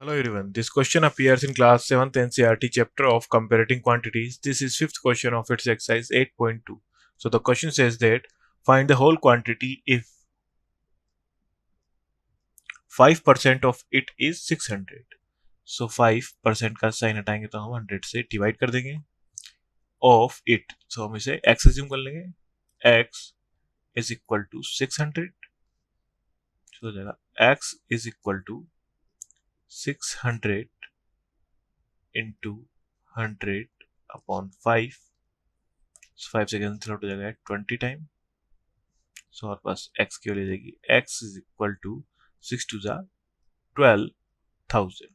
Hello everyone, this question appears in class 7th NCERT chapter of Comparing Quantities. This is 5th question of its exercise 8.2. So the question says that find the whole quantity if 5% of it is 600. So 5% का sign हटाएंगे तो हम 100 से divide कर देंगे of it. सो हम इसे x assume कर लेंगे. x is equal to 600. तो हो जाएगा x is equal to 600 into 100 upon 5. So 5 से कैंसिल आउट हो जाएगा 20 टाइम. सो हमारे पास x की वैल्यू देगी x is equal to 6 to जा 12,000.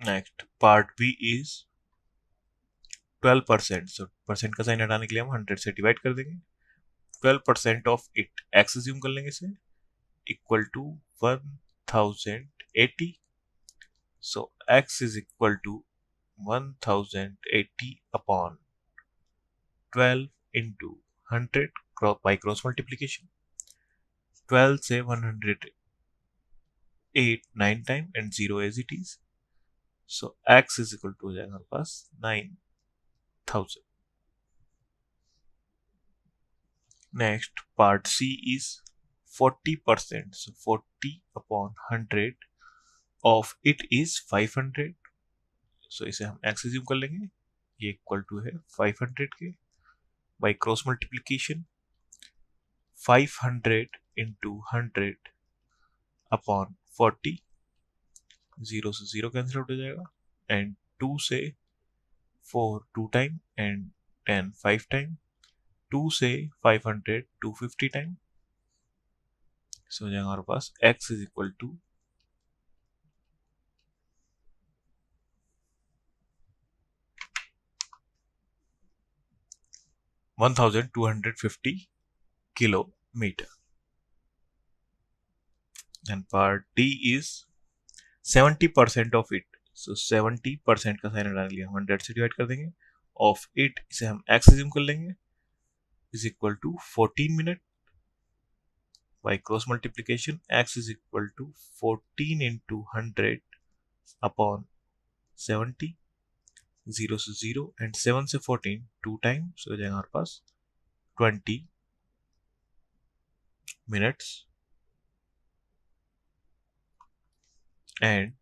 Next part B is 12%. So percent का साइन हटाने के लिए हम 100 से डिवाइड कर देंगे. 12% ऑफ इट x एज्यूम कर लेंगे इसे equal to 1080. So x is equal to 1080 upon 12 into 100 by cross multiplication. 12 से 108 9 time and 0 as it is. So x is equal to हो जाएगा हमारे पास 9000. Next part C is 40%. So 40 upon 100 of it is 500. So इसे हम x assume कर लेंगे. ये equal to है 500 के by cross multiplication. 500 into 100 upon 40. 0 से 0 कैंसिल आउट हो जाएगा एंड 2 से 4 2 टाइम एंड 10 5 टाइम. 2 से 500 250 टाइम. सो हो जाएगा हमारे पास x is equal to 1250 kilometer. And part D is 70% of it. So 70% का साइन हटाने के लिए हम 100 से डिवाइड कर देंगे. ऑफ इट इसे हम x एज्यूम कर लेंगे is equal to 14 minute. by cross multiplication x is equal to 14 into 100 upon 70. 0 से 0 and 7 से 14 2 टाइम. सो हो जाएगा हमारे पास 20 minutes. and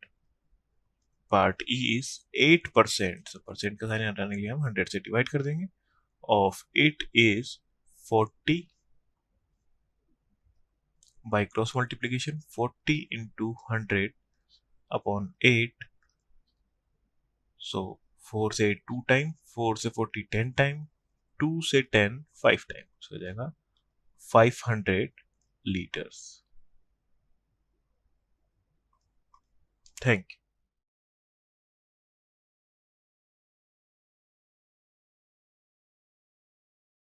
part E is 8%. so percent का साइन हटाने के लिए हम 100 से डिवाइड कर देंगे. Of it is 40 by cross multiplication 40 into 100 upon 8. so 4 से 8 2 टाइम. 4 से 40 10 टाइम. 2 से 10 5 टाइम. सो हो जाएगा 500 liters. Thank you.